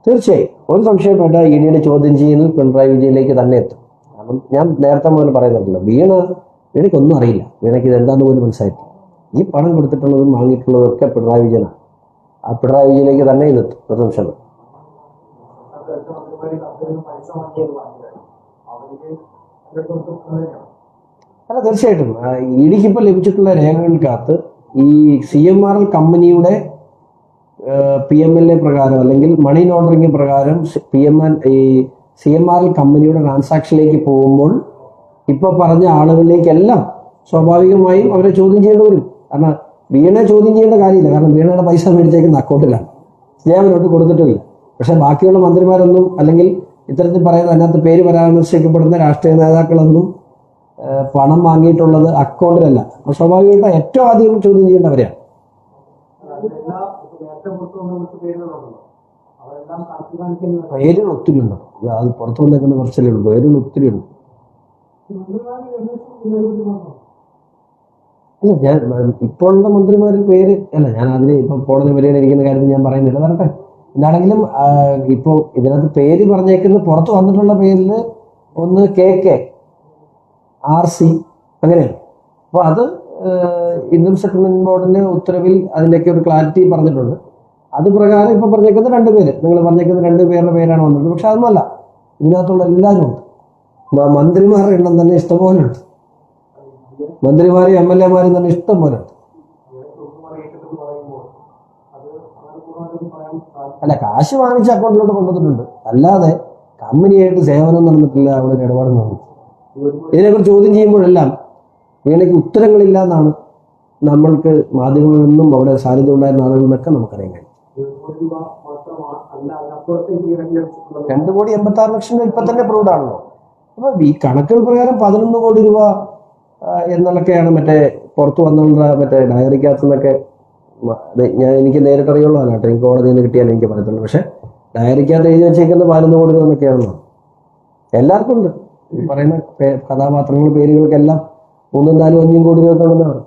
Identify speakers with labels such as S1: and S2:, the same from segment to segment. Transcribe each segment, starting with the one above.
S1: തീർച്ചയായും ഒരു സംശയപ്പെട്ട ഇ ഡിയുടെ ചോദ്യം ചെയ്യുന്നത് പിണറായി വിജയനിലേക്ക് തന്നെ എത്തും. കാരണം ഞാൻ നേരത്തെ മുതൽ പറയുന്നുണ്ടല്ലോ, വീണയ്ക്കൊന്നും അറിയില്ല. വീണയ്ക്ക് ഇത് എന്താണെന്ന് പോലും മനസ്സിലായിട്ടില്ല. ഈ പണം കൊടുത്തിട്ടുള്ളതും വാങ്ങിയിട്ടുള്ളതും ഒക്കെ പിണറായി വിജയനാണ്. ആ പിണറായി വിജയനിലേക്ക് തന്നെ ഇതെത്തും ഒരു സംശയം. അല്ല, തീർച്ചയായിട്ടും ഇ ഡിക്ക് ഇപ്പോൾ ലഭിച്ചിട്ടുള്ള രേഖകൾക്കകത്ത് ഈ CMRL കമ്പനിയുടെ PMLA പ്രകാരം അല്ലെങ്കിൽ മണി ലോണ്ടറിംഗ് പ്രകാരം CMRL കമ്പനിയുടെ ട്രാൻസാക്ഷനിലേക്ക് പോകുമ്പോൾ ഇപ്പൊ പറഞ്ഞ ആളുകളിലേക്കെല്ലാം സ്വാഭാവികമായും അവരെ ചോദ്യം ചെയ്യേണ്ടി വരും. കാരണം വീണ ചോദ്യം ചെയ്യേണ്ട കാര്യമില്ല, കാരണം വീണയുടെ പൈസ മേടിച്ചേക്കുന്ന അക്കൗണ്ടിലാണ്, സ്നേഹനോട്ട് കൊടുത്തിട്ടില്ല. പക്ഷെ ബാക്കിയുള്ള മന്ത്രിമാരൊന്നും അല്ലെങ്കിൽ ഇത്തരത്തിൽ പറയുന്ന അതിനകത്ത് പേര് പരാമർശിക്കപ്പെടുന്ന രാഷ്ട്രീയ നേതാക്കളൊന്നും പണം വാങ്ങിയിട്ടുള്ളത് അക്കൗണ്ടിലല്ല. സ്വാഭാവികമായിട്ട് ഏറ്റവും ആദ്യം ചോദ്യം ചെയ്യേണ്ടവരെയാണ്. പേരുകൾ ഒത്തിരി ഉണ്ടോ? അത് പുറത്തു വന്നേക്കുന്ന കുറച്ചല്ലേ ഉള്ളൂ. പേരുകൾ ഒത്തിരി ഉണ്ട്. അല്ല, ഞാൻ ഇപ്പോഴുള്ള മന്ത്രിമാരിൽ പേര് അല്ല, ഞാൻ അതിന് ഇപ്പൊ കോടതി പരിഗണിക്കുന്ന കാര്യത്തിൽ ഞാൻ പറയുന്നില്ല. വരട്ടെ. എന്താണെങ്കിലും ഇപ്പോ ഇതിനകത്ത് പേര് പറഞ്ഞേക്കുന്ന പുറത്ത് വന്നിട്ടുള്ള പേരിൽ ഒന്ന് KK RC അങ്ങനെയാണ്. അപ്പൊ അത് ഇൻകം സെറ്റിൽമെന്റ് ബോർഡിന്റെ ഉത്തരവിൽ അതിൻ്റെയൊക്കെ ഒരു ക്ലാരിറ്റി പറഞ്ഞിട്ടുണ്ട്. അത് പ്രകാരം ഇപ്പൊ പറഞ്ഞേക്കുന്ന 2 പേര്, നിങ്ങൾ പറഞ്ഞേക്കുന്ന 2 പേരുടെ പേരാണ് വന്നിട്ടുള്ളത്. പക്ഷെ അതൊന്നുമല്ല, ഇതിനകത്തുള്ള എല്ലാവരും ഉണ്ട്. മന്ത്രിമാരുടെ എണ്ണം തന്നെ ഇഷ്ടംപോലെ ഉണ്ട്. മന്ത്രിമാരും MLA മാരും തന്നെ ഇഷ്ടം പോലെ ഉണ്ട്. അല്ല, കാശ് വാങ്ങിച്ച് അക്കൗണ്ടിലോട്ട് കൊണ്ടുവന്നിട്ടുണ്ട്, അല്ലാതെ കമ്പനിയായിട്ട് സേവനം നടന്നിട്ടില്ല, അവിടെ ഒരു ഇടപാട് നടന്നു. ഇതിനെക്കുറിച്ച് ചോദ്യം ചെയ്യുമ്പോഴെല്ലാം വീണയ്ക്ക് ഉത്തരങ്ങളില്ല എന്നാണ് നമ്മൾക്ക് മാധ്യമങ്ങളിൽ നിന്നും അവിടെ സാന്നിധ്യം ഉണ്ടായിരുന്ന ആളുകളിൽ നിന്നൊക്കെ നമുക്കറിയാൻ കഴിയും. 2,86,00,000 ഇപ്പൊ തന്നെ പ്രൂവ്ഡ് ആണല്ലോ. അപ്പൊ ഈ കണക്കുകൾ പ്രകാരം 11 കോടി രൂപ എന്നുള്ളൊക്കെയാണ് മറ്റേ പുറത്തു വന്നുള്ള മറ്റേ ഡയറിക്കകത്തു നിന്നൊക്കെ. എനിക്ക് നേരിട്ട് അറിയുള്ളൂ, കേട്ടോ, എനിക്ക് കോടതിയിൽ നിന്ന് കിട്ടിയാൽ എനിക്ക് പറയത്തുള്ളൂ. പക്ഷെ ഡയറിക്കകത്ത് എഴുതി വെച്ചേക്കുന്നത് 11 കോടി രൂപ എന്നൊക്കെയാണല്ലോ. എല്ലാവർക്കും ഉണ്ട്. ഈ പറയുന്ന കഥാപാത്രങ്ങൾ പേരുകൾക്കെല്ലാം 3, 4, 5 കോടി രൂപ ഒക്കെ ഉണ്ടെന്ന് പറയും.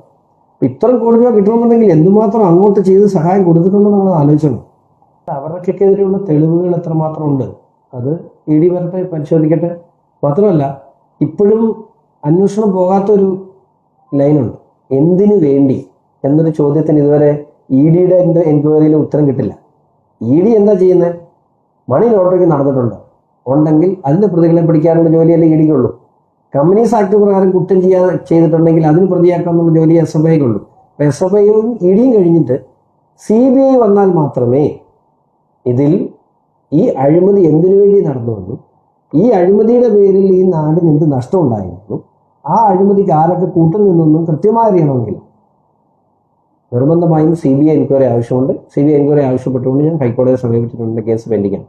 S1: ഇത്രയും കോടി രൂപ കിട്ടണമെന്നുണ്ടെങ്കിൽ എന്തുമാത്രം അങ്ങോട്ട് ചെയ്ത് സഹായം കൊടുത്തിട്ടുണ്ടെന്ന് നമ്മൾ ആലോചിക്കണം. അവർക്കെതിരെയുള്ള തെളിവുകൾ എത്രമാത്രം ഉണ്ട് അത് ED വരട്ടെ, പരിശോധിക്കട്ടെ. മാത്രമല്ല, ഇപ്പോഴും അന്വേഷണം പോകാത്തൊരു ലൈനുണ്ട്. എന്തിനു വേണ്ടി എന്നൊരു ചോദ്യത്തിന് ഇതുവരെ EDയുടെ എൻക്വയറിയിൽ ഉത്തരം കിട്ടില്ല. ED എന്താ ചെയ്യുന്നത്? മണി ലോണ്ടറിംഗ് നടന്നിട്ടുണ്ട് ഉണ്ടെങ്കിൽ അതിന്റെ പ്രതികളെ പിടിക്കാനുള്ള ജോലിയല്ലേ EDക്കുള്ളൂ. കമ്പനീസ് ആക്ട് പ്രകാരം കുറ്റം ചെയ്തിട്ടുണ്ടെങ്കിൽ അതിന് പ്രതിയാക്കാനുള്ള ജോലി SFIക്കുള്ളൂ. SFIയും EDയും കഴിഞ്ഞിട്ട് CBI വന്നാൽ മാത്രമേ ഇതിൽ ഈ അഴിമതി എന്തിനു വേണ്ടി നടന്നുവെന്നും ഈ അഴിമതിയുടെ പേരിൽ ഈ നാടിന് എന്ത് നഷ്ടം ഉണ്ടായിരുന്നു, ആ അഴിമതിക്ക് ആരൊക്കെ കൂട്ടുനിന്നെന്നും കൃത്യമായി അറിയണമെങ്കിൽ നിർബന്ധമായും CBI എൻക്വയറി ആവശ്യമുണ്ട്. CBI എൻക്വയറി ആവശ്യപ്പെട്ടുകൊണ്ട് ഞാൻ ഹൈക്കോടതിയെ സമീപിച്ചിട്ടുണ്ട്. കേസ് പെൻഡിങ്ങാണ്.